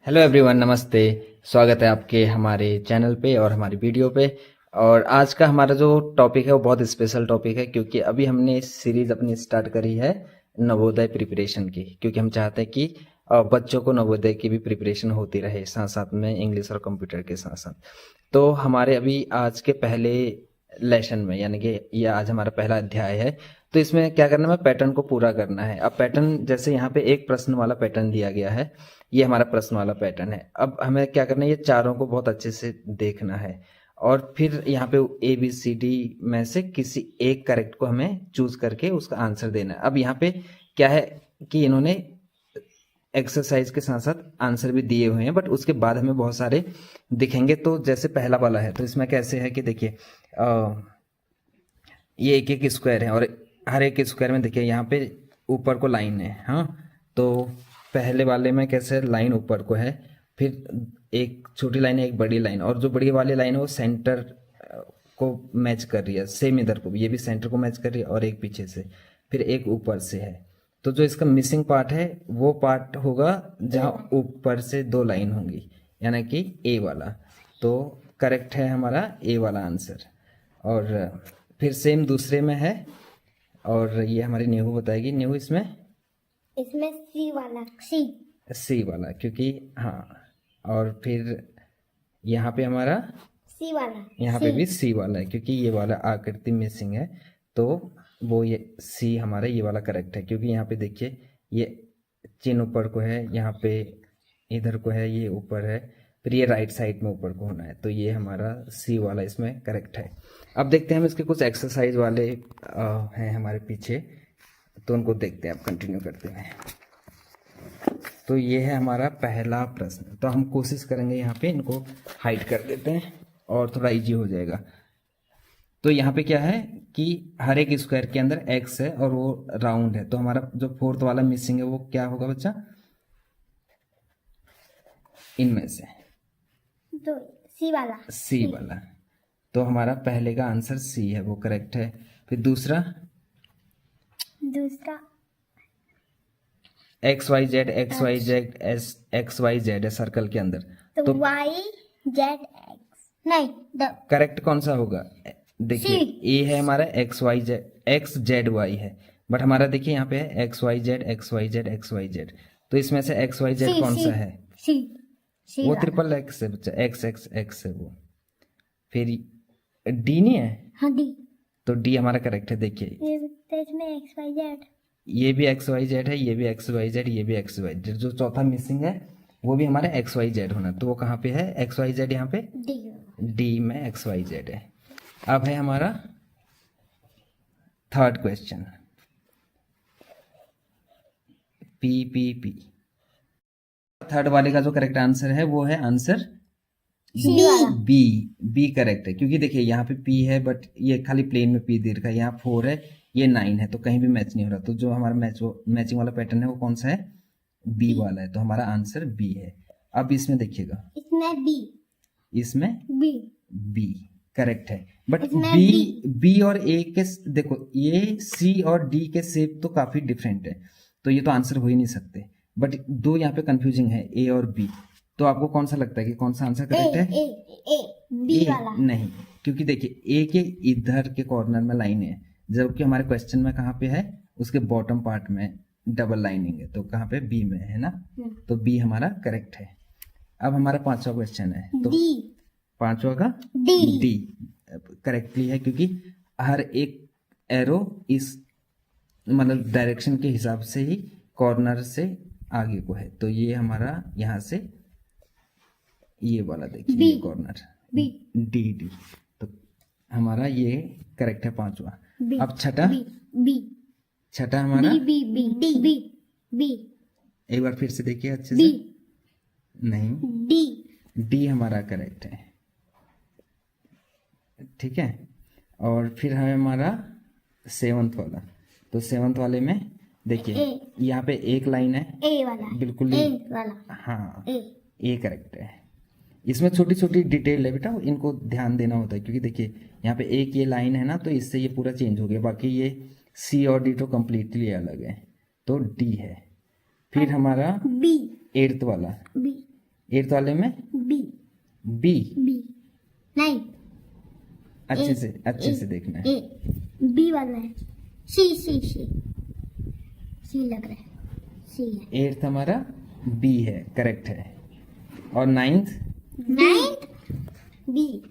Hello everyone, नमस्ते। स्वागत है आपके हमारे चैनल पे और हमारी वीडियो पे। और आज का हमारा जो टॉपिक है वो बहुत स्पेशल टॉपिक है, क्योंकि अभी हमने सीरीज अपनी स्टार्ट करी है नवोदय प्रिपरेशन की, क्योंकि हम चाहते हैं कि बच्चों को नवोदय की भी प्रिपरेशन होती रहे, साथ साथ में इंग्लिश और कंप्यूटर के साथ साथ। तो हमारे अभी आज के पहले लेसन में, यानी कि ये आज हमारा पहला अध्याय है, तो इसमें क्या करना है, पैटर्न को पूरा करना है। अब पैटर्न जैसे यहाँ पे एक प्रश्न वाला पैटर्न दिया गया है, ये हमारा प्रश्न वाला पैटर्न है। अब हमें क्या करना है, ये चारों को बहुत अच्छे से देखना है और फिर यहाँ पे ABCD में से किसी एक करेक्ट को हमें चूज करके उसका आंसर देना है। अब यहाँ पे क्या है कि इन्होंने एक्सरसाइज के साथ साथ आंसर भी दिए हुए हैं, बट उसके बाद हमें बहुत सारे दिखेंगे। तो जैसे पहला वाला है, तो इसमें कैसे है कि देखिए ये एक एक स्क्वायर है और हर एक स्क्वायर में देखिए यहाँ पे ऊपर को लाइन है। हाँ, तो पहले वाले में कैसे लाइन ऊपर को है, फिर एक छोटी लाइन है, एक बड़ी लाइन, और जो बड़ी वाली लाइन है वो सेंटर को मैच कर रही है। सेम इधर को भी, ये भी सेंटर को मैच कर रही है, और एक पीछे से, फिर एक ऊपर से है। तो जो इसका मिसिंग पार्ट है वो पार्ट होगा जहाँ ऊपर से दो लाइन होंगी, यानी कि ए वाला। तो करेक्ट है हमारा ए वाला आंसर। और फिर सेम दूसरे में है, और ये हमारी नीहू बताएगी। नीहू इसमें सी वाला सी वाला, क्योंकि हाँ, और फिर यहाँ पे हमारा सी वाला यहाँ पे भी सी वाला है, क्योंकि ये वाला आकृति मिसिंग है। तो वो ये सी हमारा ये वाला करेक्ट है, क्योंकि यहाँ पे देखिए ये चिन्ह ऊपर को है, यहाँ पे इधर को है, ये ऊपर है, फिर ये राइट साइड में ऊपर को होना है। तो ये हमारा सी वाला इसमें करेक्ट है। अब देखते हैं हम इसके कुछ एक्सरसाइज वाले हैं हमारे पीछे, तो उनको देखते हैं। अब कंटिन्यू करते हैं। तो ये है हमारा पहला प्रश्न। तो हम कोशिश करेंगे यहाँ पे इनको हाइड कर देते हैं और थोड़ा इजी हो जाएगा। तो यहाँ पे क्या है कि हर एक स्क्वायर के अंदर एक्स है और वो राउंड है। तो हमारा जो फोर्थ वाला मिसिंग है वो क्या होगा बच्चा, इनमें से तो सी वाला। तो हमारा पहले का आंसर सी है, वो करेक्ट है। फिर दूसरा x y z x y z है सर्कल के अंदर। तो वाई जेड एक्स नहीं, करेक्ट कौन सा होगा, देखिए ए है हमारा x y z, x z y है, बट हमारा देखिए यहाँ पे है x y z x y z x y z. तो इसमें से एक्स वाई जेड कौन सा है, सी वो ट्रिपल एक्स है बच्चा, एक्स एक्स एक्स है वो। फिर डी नहीं है, हाँ डी, तो डी हमारा करेक्ट है। देखिए इसमें एक्स वाई जेड, ये भी एक्स वाई जेड है, ये भी एक्स वाई जेड, ये भी एक्स वाई जेड। जो चौथा मिसिंग है वो भी हमारा एक्स वाई जेड होना, तो वो कहाँ पे है, एक्स वाई जेड यहाँ पे डी में एक्स वाई जेड है। अब है हमारा third question, P P P. Third वाले का जो करेक्ट आंसर है वो है आंसर बी। बी करेक्ट है, क्योंकि देखिए यहाँ पे पी है बट ये खाली प्लेन में पी दे रखा है, यहाँ 4 है, ये 9 है, तो कहीं भी मैच नहीं हो रहा। तो जो हमारा मैचिंग वाला पैटर्न है वो कौन सा है, बी वाला है। तो हमारा आंसर बी है। अब इसमें देखिएगा, इसमें बी करेक्ट है, बट बी और ए के, देखो ये सी और डी के शेप तो काफी डिफरेंट है, तो ये तो आंसर हो ही नहीं सकते। बट दो यहाँ पे कंफ्यूजिंग है, ए और बी। तो आपको कौन सा लगता है कि कौन सा आंसर करेक्ट है, बी वाला नहीं, क्योंकि देखिए ए के इधर के कॉर्नर में लाइन है, जबकि हमारे क्वेश्चन में कहाँ पे है, उसके बॉटम पार्ट में डबल लाइनिंग है, तो कहाँ पे, बी में है ना। तो बी हमारा करेक्ट है। अब हमारा पांचवा क्वेश्चन है, तो पांचवा का डी करेक्टली है, क्योंकि हर एक एरो इस मतलब डायरेक्शन के हिसाब से ही कॉर्नर से आगे को है। तो ये हमारा यहाँ से ये वाला देखिए, ये कॉर्नर डी डी, तो हमारा ये करेक्ट है पांचवा। अब छठा हमारा बी, एक बार फिर से देखिए अच्छे से, नहीं, डी हमारा करेक्ट है, ठीक है। और फिर है हमारा सेवंथ वाला। तो सेवंथ वाले में देखिए यहाँ पे एक लाइन है, ए वाला, बिल्कुल ए वाला, हाँ, ए करेक्ट है। इसमें छोटी छोटी डिटेल है बेटा, इनको ध्यान देना होता है, क्योंकि देखिए यहाँ पे एक ये लाइन है ना, तो इससे ये पूरा चेंज हो गया। बाकी ये सी और डी तो कम्प्लीटली अलग है, तो डी है। फिर हमारा बी, एट्थ वाला, एट्थ वाले में बी बी। बी नहीं अच्छे से देखना है। ए बी वाला है। सी सी सी सी लग रहा है। सी है। एट्थ हमारा बी है, करेक्ट है। और नाइन्थ नाइन्थ बी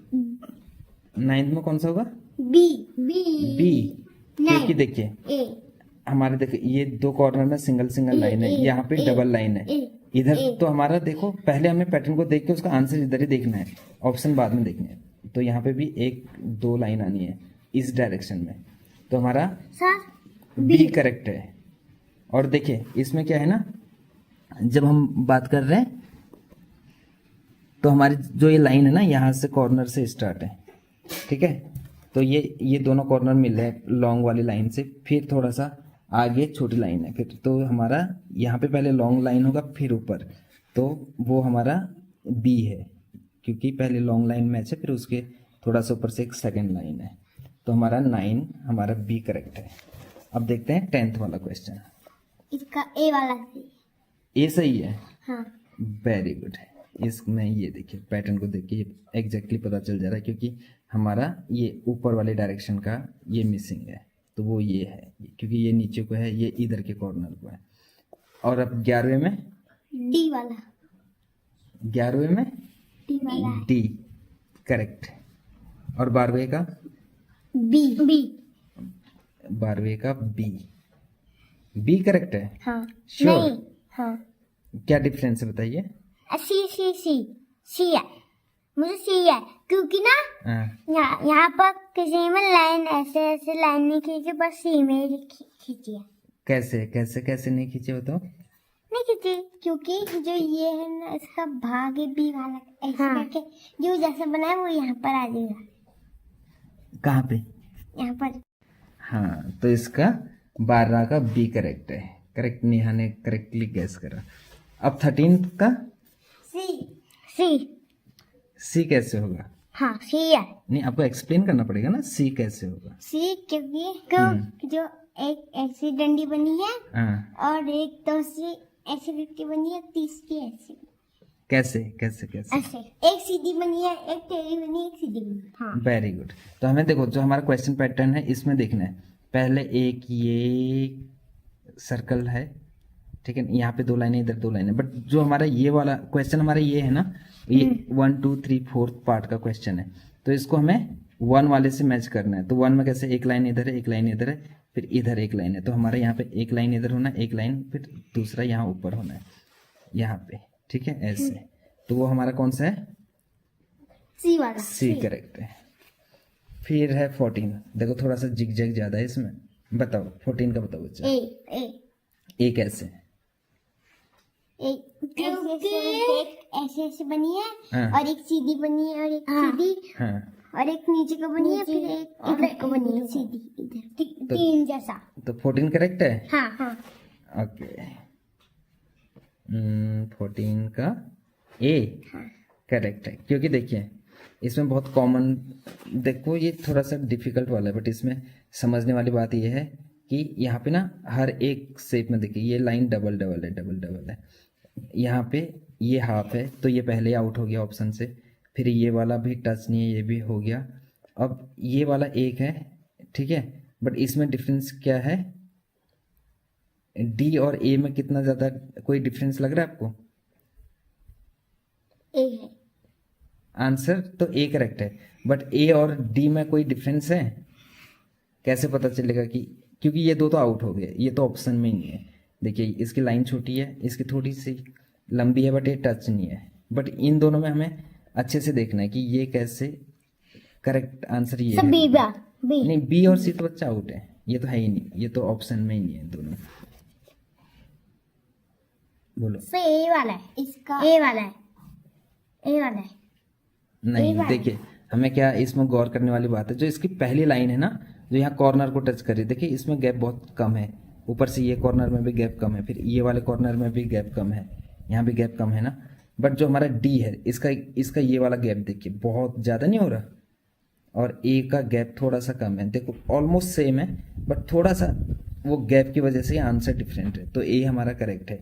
नाइन्थ में कौन सा होगा? B B B. क्योंकि नहीं देखिए ए हमारे देखिए ये दो कॉर्नर में सिंगल सिंगल लाइन है, यहाँ पे डबल लाइन है इधर। तो हमारा देखो पहले हमें पैटर्न को देख के उसका आंसर इधर ही देखना है, ऑप्शन बाद में देखने हैं। तो यहाँ पे भी एक दो लाइन आनी है इस डायरेक्शन में, तो हमारा सर बी करेक्ट है। और देखिए इसमें क्या है ना, जब हम बात कर रहे हैं तो हमारी जो ये लाइन है ना यहाँ से कॉर्नर से स्टार्ट है, ठीक है। तो ये दोनों कॉर्नर मिल रहे हैं लॉन्ग वाली लाइन से, फिर थोड़ा सा आगे छोटी लाइन है, फिर तो हमारा यहाँ पे पहले लॉन्ग लाइन होगा फिर ऊपर, तो वो हमारा बी है क्योंकि पहले लॉन्ग लाइन मैच है फिर उसके थोड़ा सा ऊपर से एक सेकंड लाइन है। तो हमारा 9 हमारा बी करेक्ट है। अब देखते हैं 10th वाला क्वेश्चन। इसका ए वाला सी। ए सही है, हाँ वेरी गुड है। इसमें ये देखिए पैटर्न को देख के एग्जैक्टली पता चल जा रहा है क्योंकि हमारा ये ऊपर वाले डायरेक्शन का ये मिसिंग है, तो वो ये है क्योंकि ये नीचे को है, ये इधर के कॉर्नर को है। और अब 11वें में डी वाला 11वें में डी वाला डी करेक्ट है। और 12वें का बी बी 12वें का बी बी करेक्ट है। हाँ Sure. नहीं हाँ क्या डिफरेंस है बताइए? सी सी सी सी है, मुझे सी है क्योंकि ना हाँ, यहाँ पर किसी में लाइन ऐसे ऐसे लाइन नहीं खींची, बस सी में ही खींची है। कैसे कैसे कैसे नहीं खींचे हो तो? नहीं खींची क्योंकि जो ये है ना इसका भाग है बी वाला, ऐसे करके जो जैसे बना है वो यहाँ पर आ जाएगा, कहाँ पे? यहाँ पर। हाँ, तो इसका 12 का बी करेक्ट है। करेक्ट, नेहा ने करेक्टली गैस करा। अब 13th का सी सी सी कैसे होगा? हाँ सी है। नहीं, आपको एक्सप्लेन करना पड़ेगा ना सी कैसे होगा। सी क्योंकि जो एक ऐसी डंडी बनी है हाँ, और एक तो सी ऐसी लिट्टी बनी है, तीसरी ऐसी कैसे कैसे कैसे? ऐसे, एक सीधी बनी है, एक टेढ़ी बनी है, एक सीधी बनी है। हाँ वेरी गुड। तो हमें देखो जो हमारा क्वेश्चन पैटर्न है इसमें देखना है, पहले एक ये सर्कल है, ठीक है, यहाँ पे 2 लाइनें इधर 2 लाइनें, बट जो हमारा ये वाला क्वेश्चन हमारा ये है ना, ये 1 2 3 4 पार्ट का क्वेश्चन है, तो इसको हमें 1 वाले से मैच करना है। तो 1 में कैसे, एक लाइन इधर है, एक लाइन इधर है, फिर इधर एक लाइन है, तो हमारे यहाँ पे एक लाइन इधर होना है, एक लाइन फिर दूसरा यहाँ ऊपर होना है यहाँ पे, ठीक है, ऐसे। तो वो हमारा कौन सा है? सी वाला सी करेक्ट है। फिर है 14। देखो थोड़ा सा जिग जैग ज्यादा है इसमें, बताओ 14 का बताओ बच्चा। ए ए ए कैसे? एक ऐसे ऐसे बनी है हाँ। और एक सीधी बनी है और एक सीधी हाँ, और एक नीचे को बनी है, फिर एक इधर को बनी है सीधी, इधर तीन जैसा। तो 14 करेक्ट है। हाँ हाँ ओके, 14 का ए करेक्ट है, क्योंकि देखिए इसमें बहुत कॉमन, देखो ये थोड़ा सा डिफिकल्ट वाला है, बट इसमें समझने वाली बात ये है कि यहाँ पे ना हर एक शेप में देखिए ये लाइन डबल डबल है, डबल डबल है, यहाँ पे ये हाफ है, तो ये पहले आउट हो गया ऑप्शन से, फिर ये वाला भी टच नहीं है, ये भी हो गया। अब ये वाला एक है, ठीक है, बट इसमें डिफरेंस क्या है? डी और ए में कितना ज़्यादा कोई डिफरेंस लग रहा है आपको? ए है। आंसर तो ए करेक्ट है, बट ए और डी में कोई डिफरेंस है? कैसे पता चलेगा कि, क्योंकि ये दो तो आउट हो गए, ये तो ऑप्शन में ही नहीं है। देखिए इसकी लाइन छोटी है, इसकी थोड़ी सी लंबी है, बट ये टच नहीं है। बट इन दोनों में हमें अच्छे से देखना है कि ये कैसे, करेक्ट आंसर ये है। बी बी नहीं, बी और सी तो बच्चा आउट है, ये तो है ही नहीं, ये तो ऑप्शन में ही नहीं है दोनों। बोलो। से ए वाला है, इसका ए वाला है, ए वाला है। नहीं, देखिए हमें क्या इसमें गौर करने वाली बात है, जो इसकी पहली लाइन है ना, जो यहाँ कॉर्नर को टच कर रही है, देखिए इसमें गैप बहुत कम है, ऊपर से ये कॉर्नर में भी गैप कम है, फिर ये वाले कॉर्नर में भी गैप कम है, यहाँ भी गैप कम है ना। बट जो हमारा डी है, इसका ये वाला गैप देखिए बहुत ज़्यादा नहीं हो रहा, और ए का गैप थोड़ा सा कम है। देखो ऑलमोस्ट सेम है, बट थोड़ा सा वो गैप की वजह से आंसर डिफरेंट है, तो ए हमारा करेक्ट है।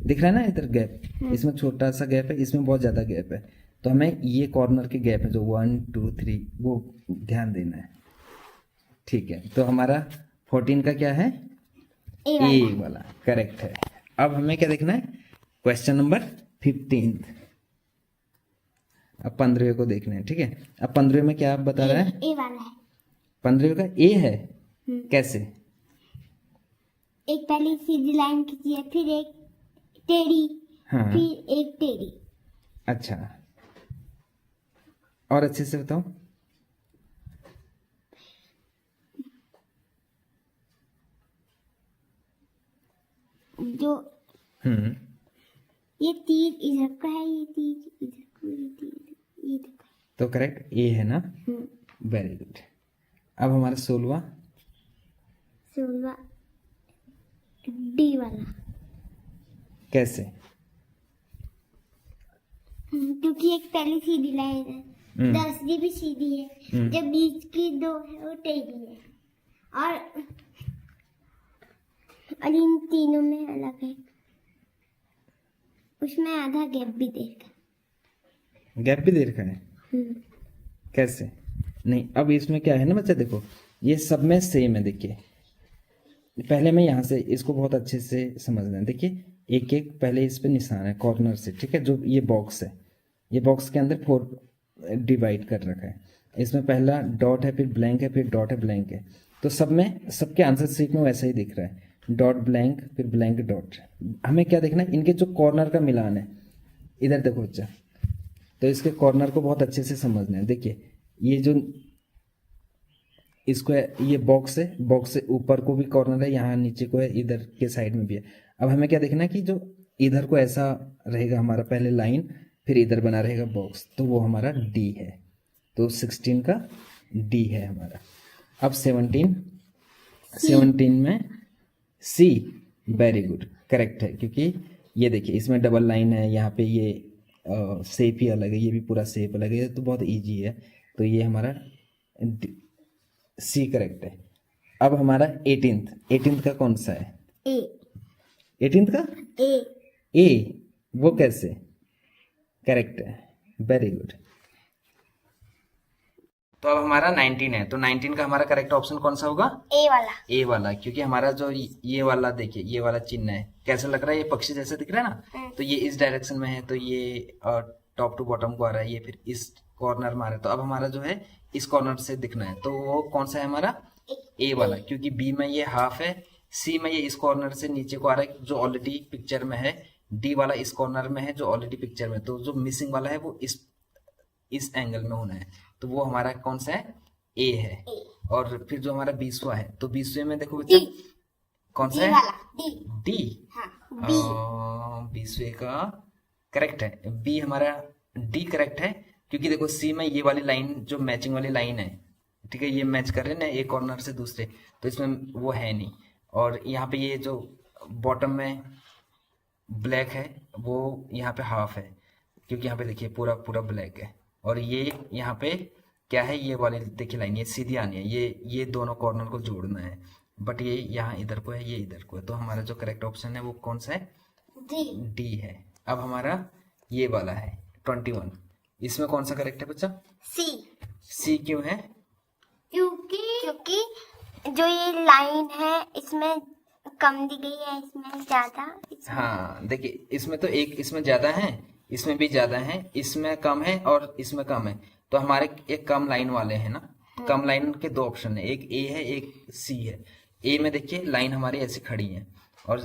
दिख रहा है ना इधर गैप, इसमें छोटा सा गैप है, इसमें बहुत ज्यादा गैप है। तो हमें ये कॉर्नर के गैप है जो 1 2 3 वो ध्यान देना है। ठीक है, तो हमारा 14 का क्या है? ए ए वाला। वाला करेक्ट है। अब हमें क्या देखना है? Question number 15। अब 15 को देखना है। ठीक है, अब 15 में क्या आप बता रहे हैं? ए वाला है। 15 का ए है, कैसे? एक पहले सीधी लाइन खींची है, फिर एक टेढ़ी, हाँ, फिर एक टेढ़ी। अच्छा, और अच्छे से बताओ। जो हम्म, ये तीर इधर का है, ये तीर इधर को, ये तीर इधर का तो करेक्ट ए है ना? है। Very good. अब हमारा 16 16 डी वाला। कैसे? क्योंकि एक पहली सीधी लाइन है, 10वीं भी सीधी है, जब बीच की दो है वो टेढ़ी है, और इन तीनों में अलग है, उसमें आधा गैप भी दे रखा गैप भी दे रखा है, है। कैसे? नहीं, अब इसमें क्या है ना बच्चा, देखो ये सब में सेम है। देखिए पहले मैं यहाँ से इसको बहुत अच्छे से समझना है। देखिए एक एक पहले इस पे निशान है कॉर्नर से। ठीक है, जो ये बॉक्स है, ये बॉक्स के अंदर 4 डिवाइड कर रखा है। इसमें पहला डॉट है, फिर ब्लैंक है, फिर डॉट है, ब्लैंक है। तो सब में सबके आंसर शीट में वैसा ही दिख रहा है, डॉट ब्लैंक फिर ब्लैंक डॉट। हमें क्या देखना है? इनके जो कॉर्नर का मिलान है। इधर देखो बच्चा, तो इसके कॉर्नर को बहुत अच्छे से समझना है। देखिए ये जो इसको ये बॉक्स है, बॉक्स से ऊपर को भी कॉर्नर है, यहाँ नीचे को है, इधर के साइड में भी है। अब हमें क्या देखना है कि जो इधर को ऐसा रहेगा हमारा पहले लाइन, फिर इधर बना रहेगा बॉक्स, तो वो हमारा डी है। तो 16 का डी है हमारा। अब 17 में सी, वेरी गुड, करेक्ट है। क्योंकि ये देखिए इसमें डबल लाइन है, यहाँ पे ये शेप ही अलग है, ये भी पूरा शेप अलग है, तो बहुत इजी है। तो ये हमारा सी करेक्ट है। अब हमारा 18th का कौन सा है? ए 18th का ए ए, वो कैसे? करेक्ट है, वेरी गुड। तो अब हमारा 19 है, तो 19 का हमारा करेक्ट ऑप्शन कौन सा होगा? ए वाला। ए वाला, क्योंकि हमारा जो ये वाला देखिए, ये वाला चिन्ह है, कैसा लग रहा है? ये पक्षी जैसे दिख रहा है ना? तो ये इस डायरेक्शन में है, तो ये टॉप टू बॉटम को आ रहा है, ये फिर इस कॉर्नर में आ रहा है। तो अब हमारा जो है इस कॉर्नर से दिखना है, तो वो कौन सा है हमारा? ए वाला, क्योंकि बी में ये हाफ है, सी में ये इस कॉर्नर से नीचे को आ रहा है जो ऑलरेडी पिक्चर में है, डी वाला इस कॉर्नर में है जो ऑलरेडी पिक्चर में, तो जो मिसिंग वाला है वो इस एंगल में होना है, तो वो हमारा कौन सा है? ए है। और फिर जो हमारा 20वां है, तो 20वें में देखो बच्चा कौन सा है? डी। हाँ, 20वें का करेक्ट है, बी हमारा डी करेक्ट है। क्योंकि देखो सी में ये वाली लाइन जो मैचिंग वाली लाइन है, ठीक है, ये मैच कर रहे हैं ना एक कॉर्नर से दूसरे, तो इसमें वो है नहीं। और यहाँ पे ये जो बॉटम में ब्लैक है वो यहाँ पे हाफ है, क्योंकि यहाँ पे देखिए पूरा पूरा ब्लैक है। और ये यहाँ पे क्या है? ये वाली देखिए लाइन, ये सीधी आनी है, ये दोनों कॉर्नर को जोड़ना है, बट ये यहाँ इधर को है, ये इधर को है, तो हमारा जो करेक्ट ऑप्शन है वो कौन सा है? डी है। अब हमारा ये वाला है 21, इसमें कौन सा करेक्ट है बच्चा? सी। सी क्यों है? क्योंकि जो ये लाइन है इसमें कम दी गई है, इसमें ज्यादा। हाँ देखिए, इसमें तो एक इसमें ज्यादा है, इसमें भी ज्यादा है, इसमें कम है और इसमें कम है, तो हमारे एक कम लाइन वाले हैं ना। कम लाइन के 2 ऑप्शन है, एक ए है एक सी है। ए में देखिए लाइन हमारी ऐसी खड़ी है और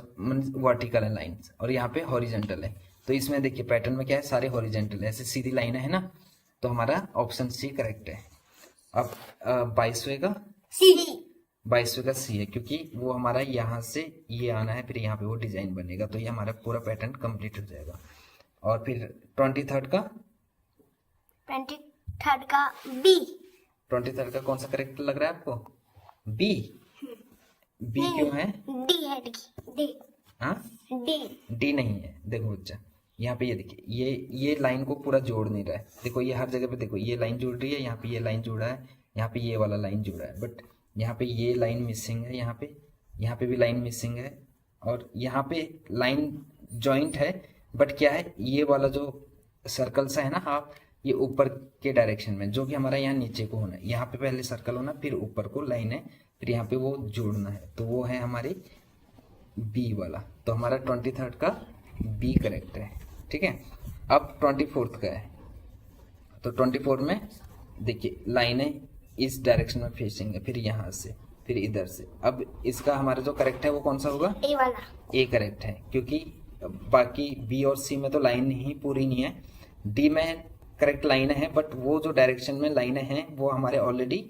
वर्टिकल है लाइन, और यहाँ पे हॉरिजेंटल है, तो इसमें देखिए पैटर्न में क्या है? सारे हॉरिजेंटल है, ऐसे सीधी लाइन है ना, तो हमारा ऑप्शन सी करेक्ट है। अब 22वें का सी। 22वें का सी है, क्योंकि वो हमारा यहाँ से ये आना है, फिर यहाँ पे वो डिजाइन बनेगा, तो ये हमारा पूरा पैटर्न कंप्लीट हो जाएगा। और फिर 23rd का 23rd का बी। 23rd का कौन सा करेक्ट लग रहा है आपको? बी। बी क्यों है? डी है। डी। हाँ, डी नहीं है। देखो बच्चा यहाँ पे ये देखिए, ये लाइन को पूरा जोड़ नहीं रहा है। देखो ये हर जगह पे देखो, ये लाइन जुड़ रही है, यहाँ पे ये लाइन जुड़ा है, यहाँ पे ये वाला लाइन जुड़ा है, बट यहाँ पे ये लाइन मिसिंग है, यहाँ पे भी लाइन मिसिंग है, और यहाँ पे लाइन जॉइंट है, बट क्या है, ये वाला जो सर्कल सा है ना हाफ, ये ऊपर के डायरेक्शन में, जो कि हमारा यहाँ नीचे को होना है। यहाँ पे पहले सर्कल होना, फिर ऊपर को लाइन है, फिर यहाँ पे वो जोड़ना है, तो वो है हमारी बी वाला। तो हमारा 23rd का बी करेक्ट है। ठीक है, अब 24th का है। तो 24 में देखिए लाइनें इस डायरेक्शन में फेसिंग है, फिर यहाँ से, फिर इधर से। अब इसका हमारा जो करेक्ट है वो कौन सा होगा? ए वाला। ए करेक्ट है, क्योंकि बाकी बी और सी में तो लाइन ही पूरी नहीं है। डी में करेक्ट लाइन है, बट वो जो डायरेक्शन में लाइनें हैं वो हमारे ऑलरेडी,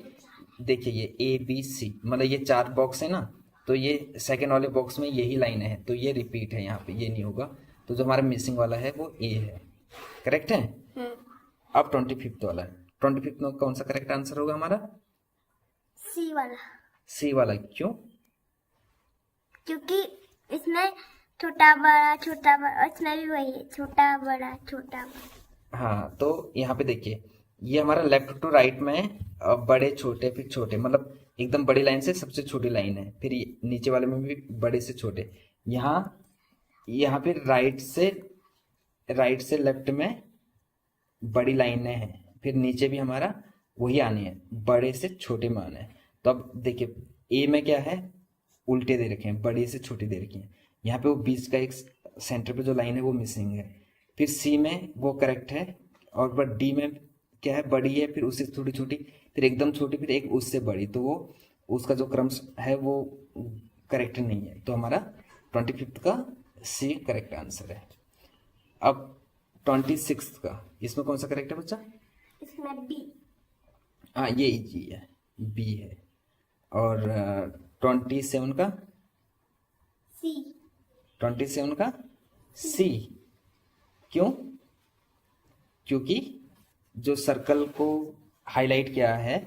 देखिए ये ए बी सी, मतलब ये 4 बॉक्स है ना, तो ये सेकेंड वाले बॉक्स में यही लाइनें हैं, तो ये रिपीट है यहाँ पे, ये नहीं होगा। तो जो हमारा मिसिंग वाला है वो ए है। करेक्ट है। अब 25th वाला है। 25th में कौन सा करेक्ट आंसर होगा हमारा? सी वाला, सी वाला। क्यों? क्योंकि इसमें छोटा बड़ा, इसमें भी वही है, छोटा बड़ा छोटा बड़ा। हाँ, तो यहाँ पे देखिए, ये हमारा लेफ्ट टू राइट में है, बड़े छोटे फिर छोटे, मतलब एकदम बड़ी लाइन से सबसे छोटी लाइन है, फिर ये नीचे वाले में भी बड़े से छोटे। यहाँ पे राइट से लेफ्ट में बड़ी लाइनें हैं, फिर नीचे भी हमारा वही आने हैं, बड़े से छोटे में आने हैं। तो अब देखिए, ए में क्या है, उल्टे दे रखे हैं, बड़ी से छोटी दे रखी है। यहाँ पे वो बीच का एक सेंटर पे जो लाइन है वो मिसिंग है। फिर सी में वो करेक्ट है, और बट डी में क्या है, बड़ी है, फिर उससे थोड़ी छोटी, फिर एकदम छोटी, फिर एक उससे बड़ी, तो वो उसका जो क्रम है वो करेक्ट नहीं है। तो हमारा 25th का सी करेक्ट आंसर है। अब 26th का, इसमें कौन सा करेक्ट है बच्चा? इसमें बी। हाँ, ये जी है, बी है। और 27 का? सी। 27 का सी। क्यों? क्योंकि जो सर्कल को हाईलाइट किया है,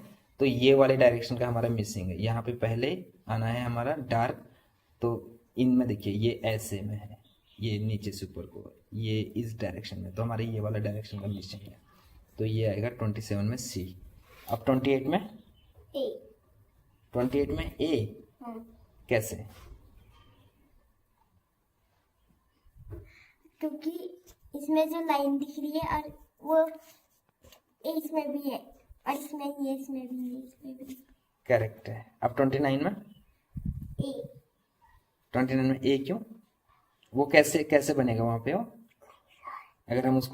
तो ये वाले डायरेक्शन का हमारा मिसिंग है। यहाँ पे पहले आना है हमारा डार्क, तो इनमें देखिए ये ऐसे में है, ये नीचे से ऊपर को, ये इस डायरेक्शन में, तो हमारे ये वाला डायरेक्शन का मिसिंग है, तो ये आएगा 27 में सी। अब 28 में? ए। 28 में ए। कैसे? क्योंकि इसमें जो लाइन दिख रही है, और वो ए इसमें भी है, और इसमें भी है, इसमें भी है, इसमें भी। करेक्ट है। अब 29 में? ए। 29 में ए क्यों? वो कैसे कैसे बनेगा वहां पे? वो अगर हम उसको